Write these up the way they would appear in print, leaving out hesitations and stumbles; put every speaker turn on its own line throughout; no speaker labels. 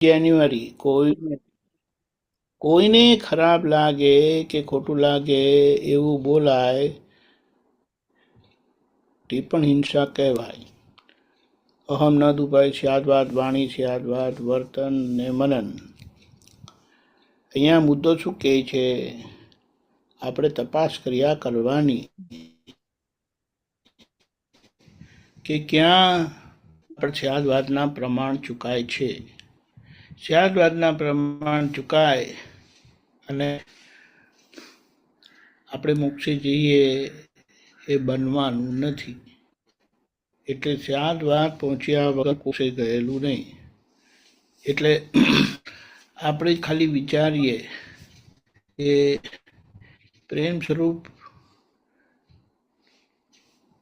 જાન્યુઆરી કોઈને ખરાબ લાગે કે ખોટું લાગે એવું બોલાય તે પણ હિંસા કહેવાય. અહમ ન દુભાય સ્યાદવાદ વાણી સ્યાદવાદ વર્તન ને મનન. અહીંયા મુદ્દો શું કહે છે? આપણે તપાસ કર્યા કરવાની કે ક્યાં સ્યાદવાદના પ્રમાણ ચૂકાય છે. સ્યાદવાદના પ્રમાણ ચૂકાય અને આપણે મોક્ષે જઈએ એ બનવાનું નથી. એટલે સ્યાદવાદ પહોંચ્યા વગર કોશે ગયેલું નહીં. એટલે આપણે ખાલી વિચારીએ કે પ્રેમ સ્વરૂપ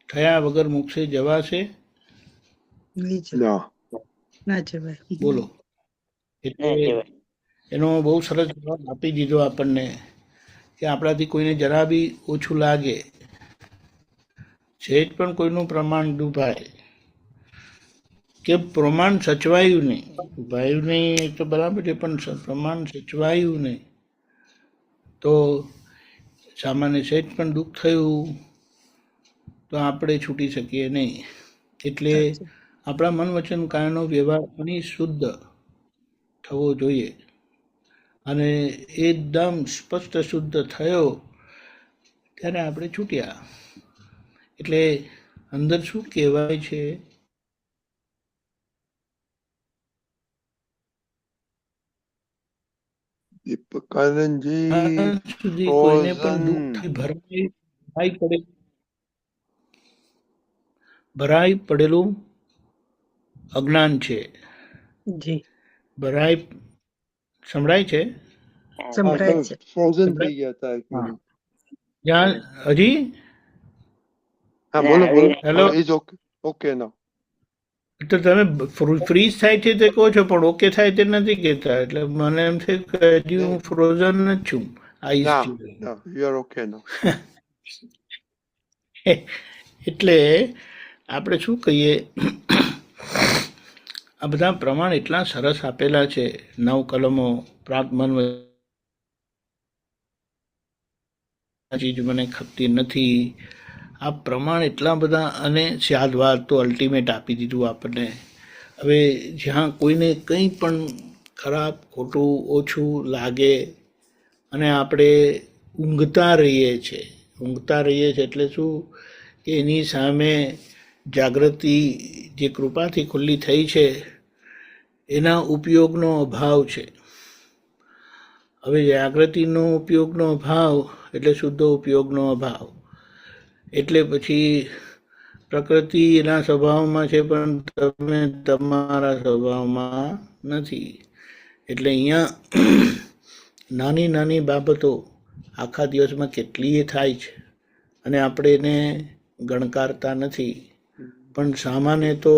થયા વગર મોક્ષે જવાશે?
ના જવાય.
બોલો. એટલે એનો બહુ સરસ જવાબ આપી દીધો આપણને કે આપણાથી કોઈને જરા બી ઓછું લાગે, સહેજ પણ કોઈનું પ્રમાણ દુભાય કે પ્રમાણ સચવાયું નહીં, દુભાયું નહીં એ તો બરાબર છે, પણ પ્રમાણ સચવાયું નહીં તો સામાન્ય સહેજ પણ દુઃખ થયું તો આપણે છૂટી શકીએ નહીં. એટલે આપણા મન વચન કાયનો વ્યવહાર પણ શુદ્ધ થવો જોઈએ. અને એકદમ સ્પષ્ટ શુદ્ધ થયો ત્યારે આપણે છૂટ્યા. એટલે અંદર શું કહેવાય છે? સુધી કોઈને પણ દુઃખથી ભરાઈ પડેલું અજ્ઞાન છે. ભરાઈ સંભળાય છે? જ્યાં હજી હેલો, તો તમે ફ્રીઝ થાય છે તે કહો છો પણ ઓકે થાય તે નથી કહેતા. એટલે મને એમ છે કે હજી હું ફ્રોઝન જ છું, આઈસ છું. એટલે આપણે શું કહીએ, આ બધા પ્રમાણ એટલા સરસ આપેલા છે. 9 કલમો પ્રાપ્ત મન ચીજ મને ખપતી નથી, આ પ્રમાણ એટલા બધા. અને સ્યાદવાદ તો અલ્ટિમેટ આપી દીધું આપણને. હવે જ્યાં કોઈને કંઈ પણ ખરાબ ખોટું ઓછું લાગે અને આપણે ઊંઘતા રહીએ છીએ એટલે શું કે એની સામે જાગૃતિ જે કૃપાથી ખુલ્લી થઈ છે એના ઉપયોગનો અભાવ છે. હવે જાગૃતિનો ઉપયોગનો અભાવ એટલે શુદ્ધ ઉપયોગનો અભાવ. એટલે પછી પ્રકૃતિ એના સ્વભાવમાં છે પણ તમે તમારા સ્વભાવમાં નથી. એટલે અહીંયા નાની નાની બાબતો આખા દિવસમાં કેટલીય થાય છે અને આપણે એને ગણકારતા નથી. પણ સામાન્ય તો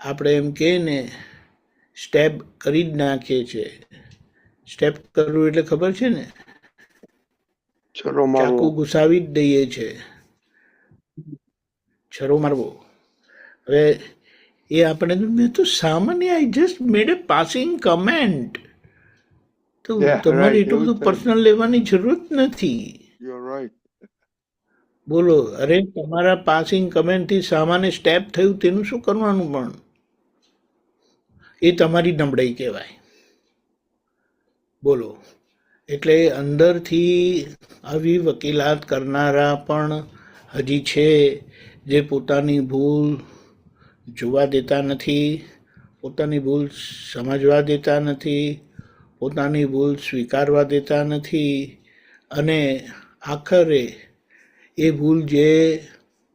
આપણે એમ કહે ને સ્ટેપ કરી જ નાખીએ છીએ. સ્ટેપ કરવું એટલે ખબર છે ને, ચાકુ ઘુસાવી જ દઈએ છે, છરો મારવો. હવે એ આપણે મેં તો સામાન્ય I just made A passing comment. તો તમારે એટલું બધું પર્સનલ લેવાની જરૂરત નથી. બોલો, અરે તમારા પાસિંગ કમેન્ટથી સામાન્ય સ્ટેપ થયું તેનું શું કરવાનું? પણ એ તમારી નબળાઈ કહેવાય. બોલો. એટલે અંદરથી આવી વકીલાત કરનારા પણ હજી છે જે પોતાની ભૂલ જોવા દેતા નથી, પોતાની ભૂલ સમજવા દેતા નથી, પોતાની ભૂલ સ્વીકારવા દેતા નથી. અને આખરે એ ભૂલ જે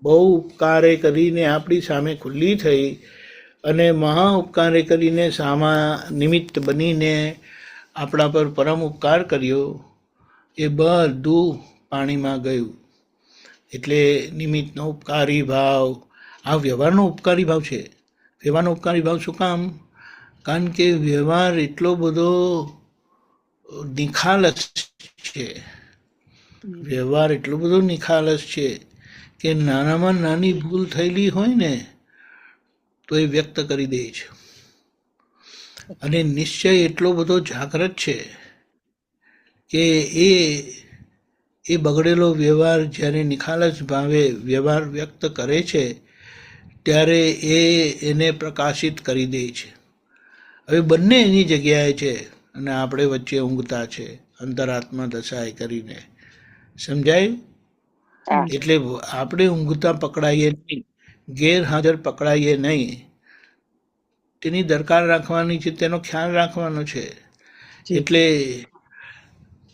બહુ ઉપકારે કરીને આપણી સામે ખુલ્લી થઈ અને મહા ઉપકારે કરીને સામા નિમિત્ત બનીને આપણા પર પરમ ઉપકાર કર્યો, એ બધું પાણીમાં ગયું. એટલે નિમિત્તનો ઉપકારી ભાવ આ વ્યવહારનો ઉપકારી ભાવ છે. વ્યવહારનો ઉપકારી ભાવ શું કામ? કારણ કે વ્યવહાર એટલો બધો નિખાલસ છે, વ્યવહાર એટલો બધો નિખાલસ છે કે નાનામાં નાની ભૂલ થયેલી હોય ને તો એ વ્યક્ત કરી દે છે. અને નિશ્ચય એટલો બધો જાગૃત છે કે એ એ બગડેલો વ્યવહાર જ્યારે નિખાલસ ભાવે વ્યવહાર વ્યક્ત કરે છે ત્યારે એને પ્રકાશિત કરી દે છે. હવે બંને એની જગ્યાએ છે અને આપણે વચ્ચે ઊંઘતા છે અંતરાત્મા દશાએ કરીને. સમજાયું? એટલે આપણે ઊંઘતા પકડાઈએ નહીં, ગેરહાજર પકડાઈએ નહીં. તેની દરકાર રાખવાની છે, તેનો ખ્યાલ રાખવાનો છે. એટલે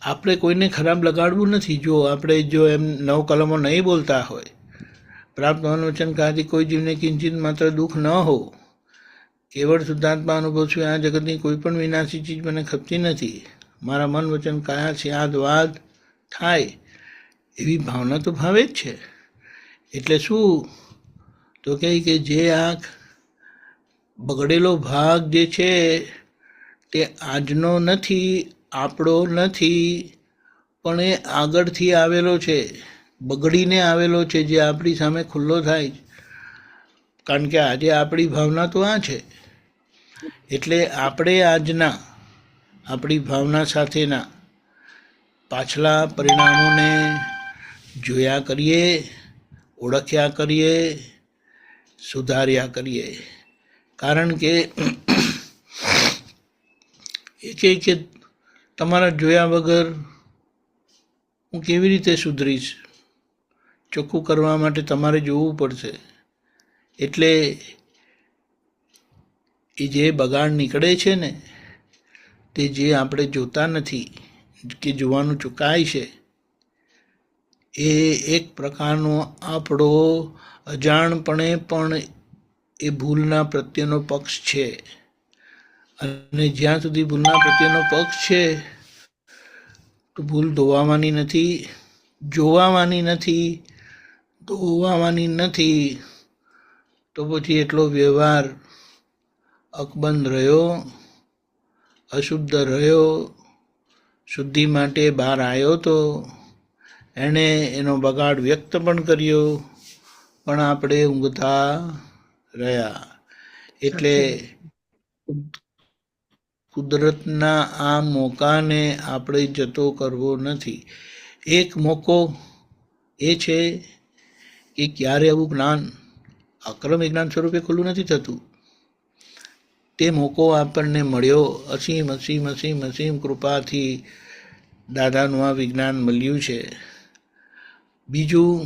આપણે કોઈને ખરાબ લગાડવું નથી. જો આપણે જો એમ 9 કલમો નહીં બોલતા હોય, પ્રાપ્ત મન વચન કાયાથી કોઈ જીવને કિંચિત માત્ર દુઃખ ન હો, કેવળ શુદ્ધાત્મા અનુભવ છું, આ જગતની કોઈ પણ વિનાશી ચીજ મને ખપતી નથી, મારા મન વચન કાયા સ્યાદ વાદ થાય, એવી ભાવના તો ભાવે જ છે. એટલે શું તો કહે કે જે આંખ બગડેલો ભાગ જે છે તે આજનો નથી, આપણો નથી, પણ એ આગળથી આવેલો છે, બગડીને આવેલો છે, જે આપણી સામે ખુલ્લો થાય. કારણ કે આજે આપણી ભાવના તો આ છે. એટલે આપણે આજના આપણી ભાવના સાથેના પાછલા પરિણામોને જોયા કરીએ, ઓળખ્યા કરીએ, સુધાર્યા કરીએ. કારણ કે એ કે તમારા જોયા વગર હું કેવી રીતે સુધરીશ? ચોખ્ખું કરવા માટે તમારે જોવું પડશે. એટલે એ જે બગાડ નીકળે છે ને, તે જે આપણે જોતા નથી કે જોવાનું ચૂકાય છે, એ એક પ્રકારનો આપણો અજાણપણે પણ એ ભૂલના પ્રત્યેનો પક્ષ છે. અને જ્યાં સુધી ભૂલના પ્રત્યેનો પક્ષ છે તો ભૂલ ધોવાવાની નથી, જોવાવાની નથી, ધોવાવાની નથી. તો પછી એટલો વ્યવહાર અકબંધ રહ્યો, અશુદ્ધ રહ્યો, શુદ્ધિ માટે બહાર આવ્યો તો એણે એનો બગાડ વ્યક્ત પણ કર્યો, પણ આપણે ઊંઘતા રહ્યા. એટલે કુદરતના આ મોકાને આપણે જતો કરવો નથી. એક મોકો એ છે કે ક્યારે આવું જ્ઞાન અક્રમ વિજ્ઞાન સ્વરૂપે ખુલ્લું નથી થતું. તે મોકો આપણને મળ્યો, અસીમ અસીમ અસીમ અસીમ કૃપાથી દાદાનું આ વિજ્ઞાન મળ્યું છે. બીજું,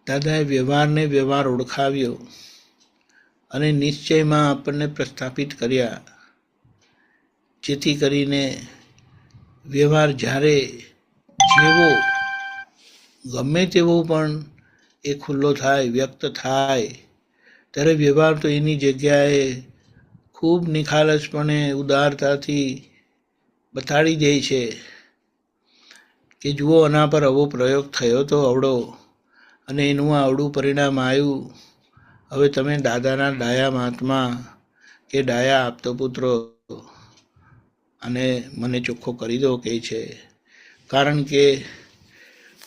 દાદાએ વ્યવહારને વ્યવહાર ઓળખાવ્યો અને નિશ્ચયમાં આપણને પ્રસ્થાપિત કર્યા, જેથી કરીને વ્યવહાર જ્યારે જેવો ગમે તેવો પણ એ ખુલ્લો થાય, વ્યક્ત થાય, ત્યારે વ્યવહાર તો એની જગ્યાએ ખૂબ નિખાલસપણે ઉદારતાથી બતાડી દે છે કે જુઓ, આના પર આવો પ્રયોગ થયો તો અવળો, અને એનું આવડું પરિણામ આવ્યું. હવે તમે દાદાના ડાયા મહાત્મા કે ડાયા આપતો પુત્રો અને મને ચોખ્ખો કરી દો કહે છે. કારણ કે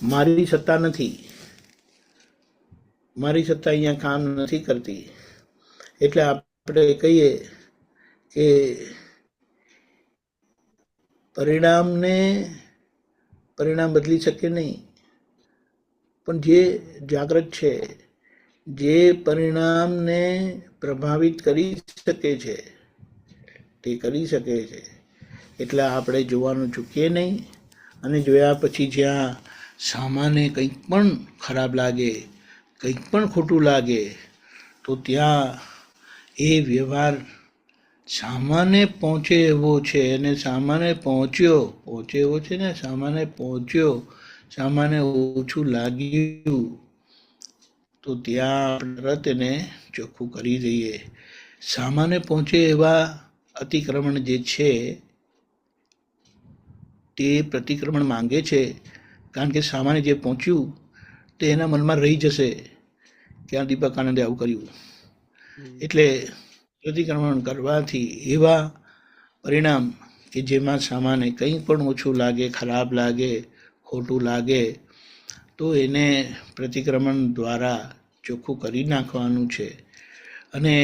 મારી સત્તા નથી, મારી સત્તા અહીંયા કામ નથી કરતી. એટલે આપણે કહીએ કે પરિણામ બદલી શકે નહીં, પણ જે જાગૃત છે, જે પરિણામને પ્રભાવિત કરી શકે છે તે કરી શકે છે. એટલે આપણે જોવાનું ચૂકીએ નહીં. અને જોયા પછી જ્યાં સામાન્ય કંઈક પણ ખરાબ લાગે, કંઈક પણ ખોટું લાગે, તો ત્યાં એ વ્યવહાર સામાન્ય પહોંચે એવો છે, અને સામાન્ય પહોંચે એવો છે ને, સામાન્ય પહોંચ્યો, સામાન્ય ઓછું લાગ્યું, તો ત્યાં તરત એને ચોખ્ખું કરી દઈએ. સામાન્ય પહોંચે એવા અતિક્રમણ જે છે તે પ્રતિક્રમણ માંગે છે. કારણ કે સામાન્ય જે પહોંચ્યું તે એના મનમાં રહી જશે કે આ દીપક આનંદે આવું કર્યું. એટલે પ્રતિક્રમણ કરવાથી એવા પરિણામ કે જેમાં સામાન્ય કંઈ પણ ઓછું લાગે, ખરાબ લાગે, ખોટું લાગે, તો એને પ્રતિક્રમણ દ્વારા ચોખ્ખું કરી નાખવાનું છે. અને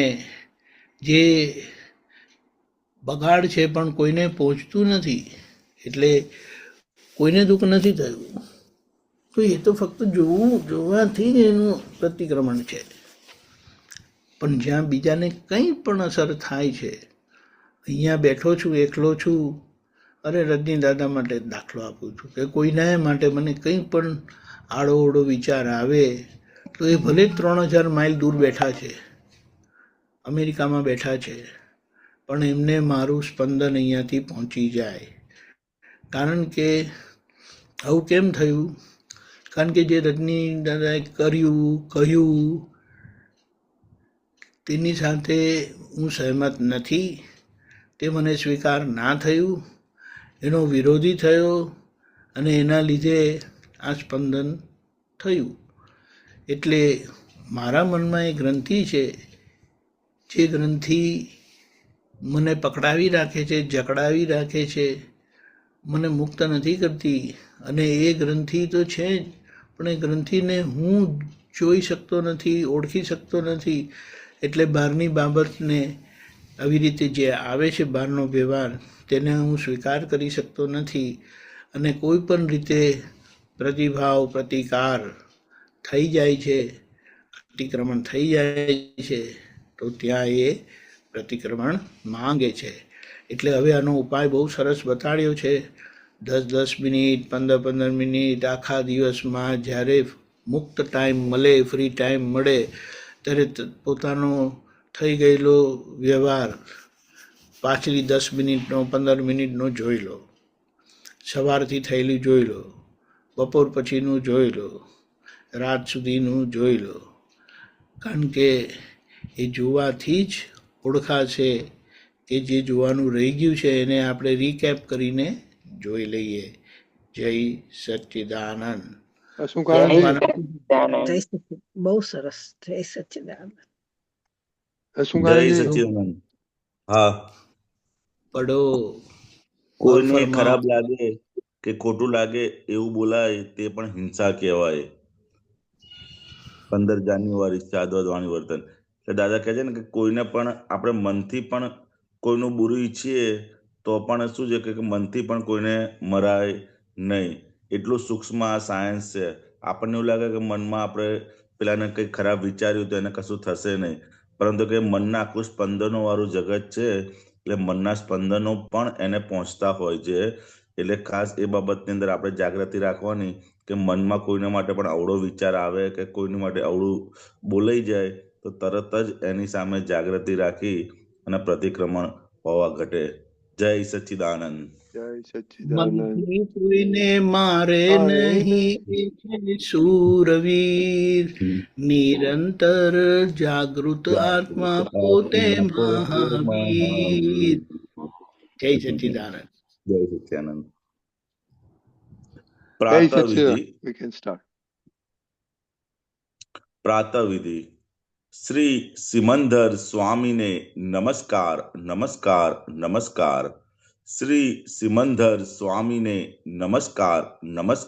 જે બગાડ છે પણ કોઈને પહોંચતું નથી, એટલે કોઈને દુઃખ નથી થયું. તો એ તો ફક્ત જોવાથી જ એનું પ્રતિક્રમણ છે. પણ જ્યાં બીજાને કંઈ પણ અસર થાય છે, અહીંયા બેઠો છું, એકલો છું, અરે રજની દાદા માટે દાખલો આપું છું કે કોઈના માટે મને કંઈ પણ આડો વિચાર આવે તો એ ભલે 3000 માઇલ દૂર બેઠા છે, અમેરિકામાં બેઠા છે, પણ એમને મારું સ્પંદન અહીંયાથી પહોંચી જાય. કારણ કે આવું કેમ થયું? કારણ કે જે રજની દાદાએ કહ્યું તેની સાથે હું સહેમત નથી, તે મને સ્વીકાર ના થયું, એનો વિરોધી થયો અને એના લીધે આ સ્પંદન થયું. એટલે મારા મનમાં એ ગ્રંથિ છે, જે ગ્રંથિ મને પકડાવી રાખે છે, જકડાવી રાખે છે, મને મુક્ત નથી કરતી. અને એ ગ્રંથિ તો છે જ, પણ એ ગ્રંથિને હું જોઈ શકતો નથી, ઓળખી શકતો નથી. એટલે બહારની બાબતને આવી રીતે જે આવે છે બહારનો વ્યવહાર, તેને હું સ્વીકાર કરી શકતો નથી. અને કોઈ પણ રીતે પ્રતિભાવ પ્રતિકાર થઈ જાય છે, અતિક્રમણ થઈ જાય છે, તો ત્યાં એ પ્રતિક્રમણ માંગે છે. એટલે હવે આનો ઉપાય બહુ સરસ બતાડ્યો છે. 10-10 મિનિટ, 15-15 મિનિટ, આખા દિવસમાં જ્યારે મુક્ત ટાઈમ મળે, ફ્રી ટાઈમ મળે, ત્યારે પોતાનો થઈ ગયેલો વ્યવહાર પાછલી 10 મિનિટનો, 15 મિનિટનો જોઈ લો, સવારથી થયેલું જોઈ લો, બપોર પછીનું જોઈ લો, રાત સુધીનું જોઈ લો. કારણ કે એ જોવાથી જ ઓળખાશે કે જે જોવાનું રહી ગયું છે એને આપણે રીકેપ કરીને જોઈ લઈએ. જય સચ્ચિદાનંદ.
બહુ સરસ. જય સચ્ચિદાનંદ.
જય સચ્ચિદાનંદ. હા,
પડો
કોઈને ખરાબ લાગે કે ખોટું લાગે એવું બોલાય તે પણ હિંસા કહેવાય. 15 જાન્યુઆરી સાદવાદવાણી વર્તન. એટલે દાદા કહે છે ને કે કોઈને પણ આપણે મનથી પણ કોઈનું બુરું ઈચ્છીએ તો પણ શું છે કે મનથી પણ કોઈને મરાય નહીં. એટલું સૂક્ષ્મ આ સાયન્સ છે. આપણને એવું લાગે કે મનમાં આપણે પેલાને કંઈક ખરાબ વિચાર્યું તો એને કશું થશે નહીં, પરંતુ કે મનના આખું સ્પંદનો વાળું જગત છે, એટલે મનના સ્પંદનો પણ એને પહોંચતા હોય છે. એટલે ખાસ એ બાબતની અંદર આપણે જાગૃતિ રાખવાની કે મનમાં કોઈના માટે પણ અવળો વિચાર આવે કે કોઈની માટે અવળું બોલાઈ જાય તો તરત જ એની સામે જાગૃતિ રાખી અને પ્રતિક્રમણ હોવા ઘટે. જય સચ્ચિદાનંદ.
જય સચ્ચિદાનંદ.
મનથી કોઈને મારે નહીં, શૂરવીર નિરંતર જાગૃત આત્મા પોતે મહાવીર. જય સચ્ચિદાનંદ.
જય સચ્ચિદાનંદ. પ્રાતઃવિધિ.
We can start.
પ્રાતઃવિધિ. Shri Simandhar સ્વામીને નમસ્કાર, નમસ્કાર, નમસ્કાર. શ્રી સિમંદર સ્વામીને નમસ્કાર, નમસ્કાર.